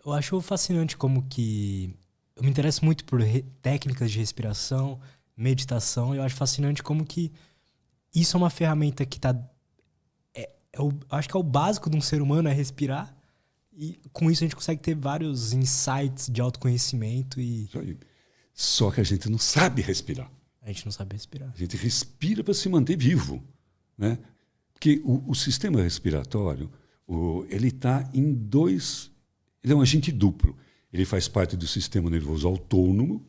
Eu acho fascinante como que... Eu me interesso muito por técnicas de respiração, meditação. E eu acho fascinante como que isso é uma ferramenta que tá... acho que é o básico de um ser humano, é respirar. E com isso a gente consegue ter vários insights de autoconhecimento e... Isso aí. Só que a gente não sabe respirar. A gente não sabe respirar. A gente respira para se manter vivo, né? Porque o sistema respiratório, ele está em dois... Ele é um agente duplo. Ele faz parte do sistema nervoso autônomo.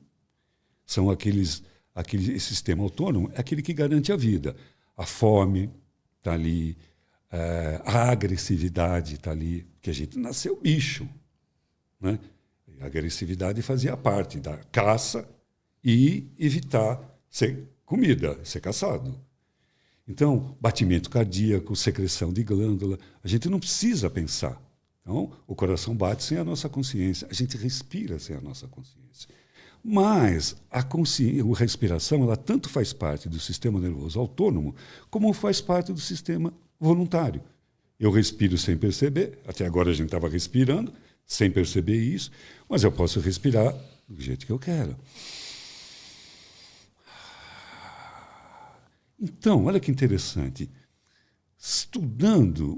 São esse sistema autônomo é aquele que garante a vida. A fome está ali, a agressividade está ali, porque a gente nasceu bicho, né? A agressividade fazia parte da caça e evitar ser comida, ser caçado. Então, batimento cardíaco, secreção de glândula, a gente não precisa pensar. Então, o coração bate sem a nossa consciência, a gente respira sem a nossa consciência. Mas a respiração, ela tanto faz parte do sistema nervoso autônomo, como faz parte do sistema voluntário. Eu respiro sem perceber, até agora a gente estava respirando, sem perceber isso, mas eu posso respirar do jeito que eu quero. Então, olha que interessante.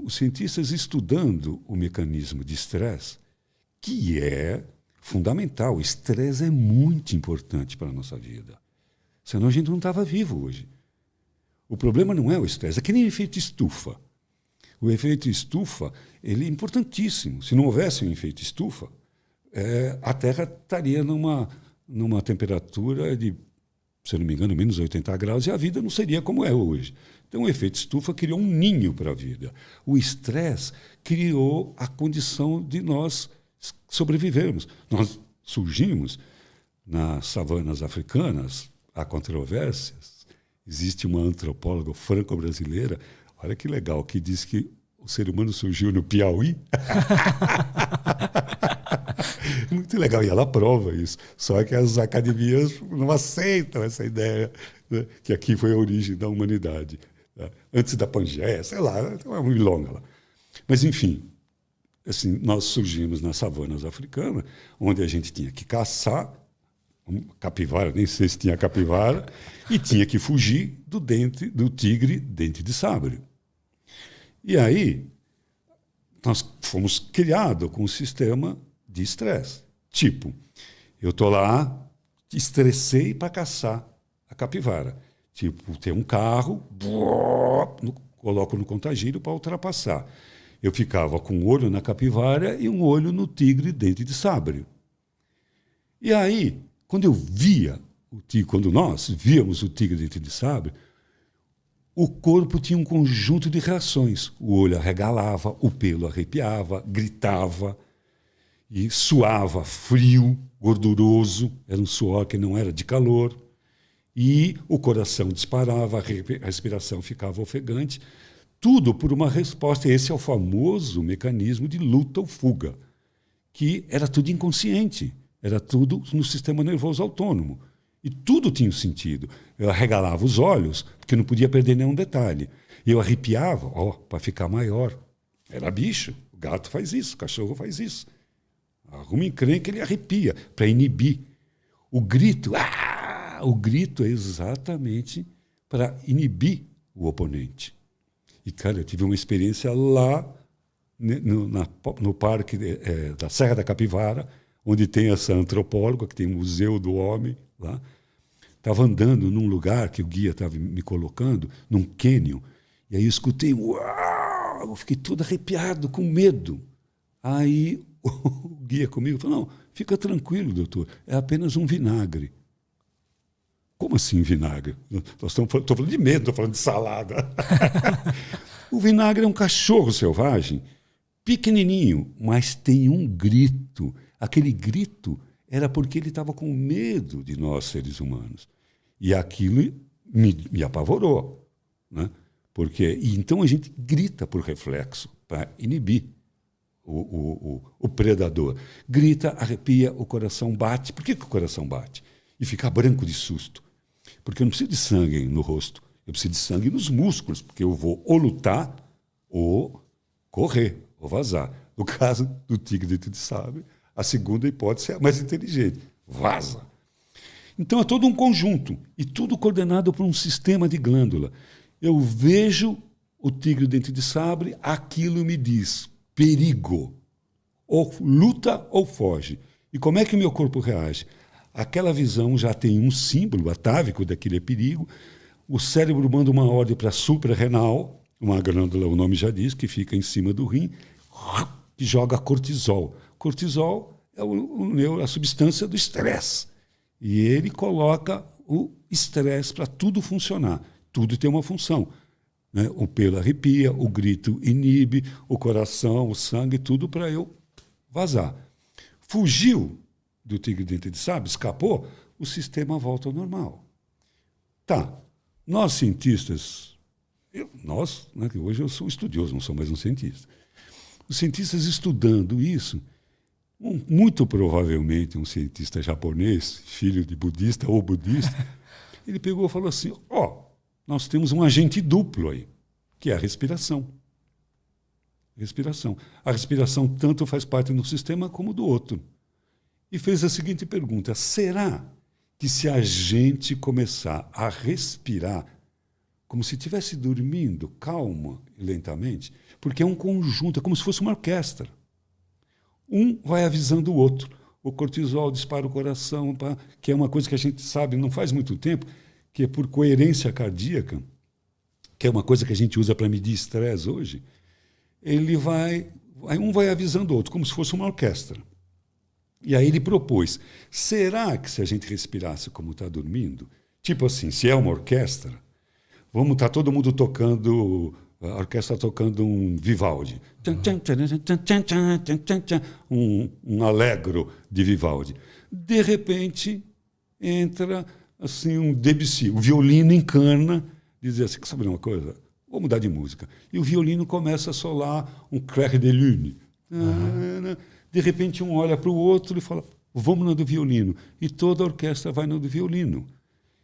Os cientistas estudando o mecanismo de estresse, que é fundamental. O estresse é muito importante para a nossa vida. Senão a gente não estava vivo hoje. O problema não é o estresse, é que nem o efeito estufa. O efeito estufa, ele é importantíssimo. Se não houvesse um efeito estufa, a Terra estaria numa temperatura de, se eu não me engano, menos 80 graus, e a vida não seria como é hoje. Então, o efeito estufa criou um ninho para a vida. O estresse criou a condição de nós sobrevivermos. Nós surgimos nas savanas africanas, há controvérsias. Existe uma antropóloga franco-brasileira, olha que legal, que diz que o ser humano surgiu no Piauí. Muito legal, e ela prova isso. Só que as academias não aceitam essa ideia, né, que aqui foi a origem da humanidade. Né? Antes da Pangeia, sei lá, é uma milonga lá. Mas, enfim, assim, nós surgimos nas savanas africanas, onde a gente tinha que caçar, capivara, nem sei se tinha capivara, e tinha que fugir do tigre dente de sabre. E aí, nós fomos criados com um sistema de estresse. Tipo, eu estou lá, estressei para caçar a capivara. Tipo, tem um carro, coloco no contagiro para ultrapassar. Eu ficava com um olho na capivara e um olho no tigre dente de sabre. E aí, quando nós víamos o tigre dente de sabre, o corpo tinha um conjunto de reações. O olho arregalava, o pelo arrepiava, gritava, e suava frio, gorduroso, era um suor que não era de calor, e o coração disparava, a respiração ficava ofegante, tudo por uma resposta. Esse é o famoso mecanismo de luta ou fuga, que era tudo inconsciente, era tudo no sistema nervoso autônomo. E tudo tinha um sentido. Eu arregalava os olhos, porque não podia perder nenhum detalhe. E eu arrepiava, para ficar maior. Era bicho. O gato faz isso, o cachorro faz isso. Arruma encrenca, ele arrepia, para inibir. O grito é exatamente para inibir o oponente. E, cara, eu tive uma experiência lá no parque da Serra da Capivara, onde tem essa antropóloga, que tem o Museu do Homem lá. Estava andando num lugar que o guia estava me colocando, num cânion, e aí eu escutei uau! Eu fiquei todo arrepiado, com medo. Aí o guia comigo falou, não, fica tranquilo, doutor, é apenas um vinagre. Como assim vinagre? Estou falando de medo, estou falando de salada. O vinagre é um cachorro selvagem, pequenininho, mas tem um grito. Aquele grito era porque ele estava com medo de nós, seres humanos. E aquilo me apavorou. Né? Então a gente grita por reflexo, para inibir o predador. Grita, arrepia, o coração bate. Por que o coração bate? E fica branco de susto. Porque eu não preciso de sangue no rosto, eu preciso de sangue nos músculos, porque eu vou ou lutar, ou correr, ou vazar. No caso do tigre dente de sabre, A segunda hipótese é a mais inteligente. Vaza. Então é todo um conjunto, e tudo coordenado por um sistema de glândula. Eu vejo o tigre dente de sabre, aquilo me diz perigo. Ou luta ou foge. E como é que o meu corpo reage? Aquela visão já tem um símbolo atávico daquele perigo. O cérebro manda uma ordem para a suprarrenal, uma glândula, o nome já diz, que fica em cima do rim, que joga cortisol. Cortisol é a substância do estresse. E ele coloca o estresse para tudo funcionar. Tudo tem uma função. Né? O pelo arrepia, o grito inibe, o coração, o sangue, tudo para eu vazar. Fugiu do tigre dente de sabre, escapou, o sistema volta ao normal. Tá. Nós cientistas, né, que hoje eu sou estudioso, não sou mais um cientista. Os cientistas estudando isso, muito provavelmente um cientista japonês, filho de budista ou budista, ele pegou e falou assim, nós temos um agente duplo aí, que é a respiração. Respiração. A respiração tanto faz parte do sistema como do outro. E fez a seguinte pergunta, será que se a gente começar a respirar como se estivesse dormindo, calma e lentamente, porque é um conjunto, é como se fosse uma orquestra. Um vai avisando o outro. O cortisol dispara o coração, que é uma coisa que a gente sabe não faz muito tempo, que é por coerência cardíaca, que é uma coisa que a gente usa para medir estresse hoje. Um vai avisando o outro, como se fosse uma orquestra. E aí ele propôs, será que se a gente respirasse como está dormindo, tipo assim, se é uma orquestra, vamos estar todo mundo tocando, a orquestra tocando um Vivaldi, um allegro de Vivaldi. De repente, entra assim, um Debussy, o violino encana, diz assim, sabe uma coisa? Vou mudar de música. E o violino começa a solar um Clair de Lune. De repente, um olha para o outro e fala, vamos na do violino. E toda a orquestra vai na do violino.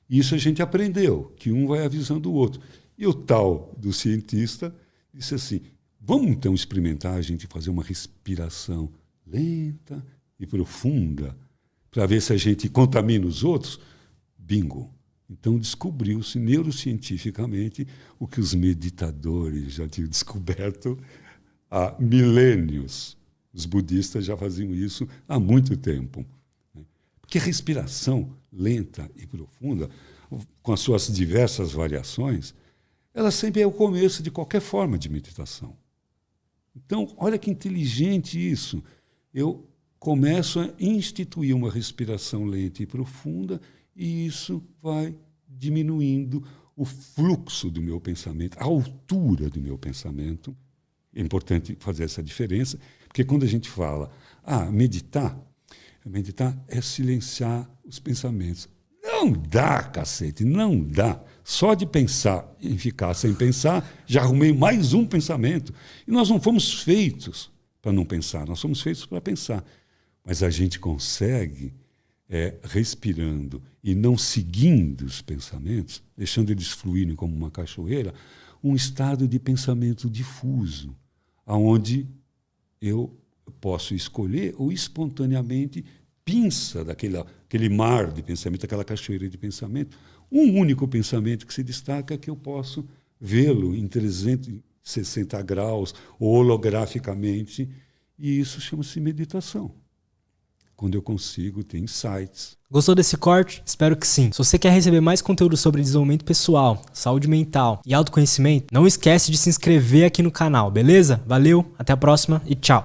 Isso a gente aprendeu, que um vai avisando o outro. E o tal do cientista disse assim, vamos então experimentar a gente fazer uma respiração lenta e profunda para ver se a gente contamina os outros? Bingo! Então descobriu-se neurocientificamente o que os meditadores já tinham descoberto há milênios. Os budistas já faziam isso há muito tempo. Porque a respiração lenta e profunda, com as suas diversas variações, ela sempre é o começo de qualquer forma de meditação. Então, olha que inteligente isso. Eu começo a instituir uma respiração lenta e profunda e isso vai diminuindo o fluxo do meu pensamento, a altura do meu pensamento. É importante fazer essa diferença, porque quando a gente fala, meditar é silenciar os pensamentos. Não dá, cacete, não dá. Só de pensar em ficar sem pensar, já arrumei mais um pensamento. E nós não fomos feitos para não pensar, nós somos feitos para pensar. Mas a gente consegue, respirando e não seguindo os pensamentos, deixando eles fluírem como uma cachoeira, um estado de pensamento difuso, onde eu posso escolher ou espontaneamente pinça aquele mar de pensamento, aquela cachoeira de pensamento, um único pensamento que se destaca que eu posso vê-lo em 360 graus, holograficamente, e isso chama-se meditação. Quando eu consigo ter insights. Gostou desse corte? Espero que sim. Se você quer receber mais conteúdo sobre desenvolvimento pessoal, saúde mental e autoconhecimento, não esquece de se inscrever aqui no canal, beleza? Valeu, até a próxima e tchau!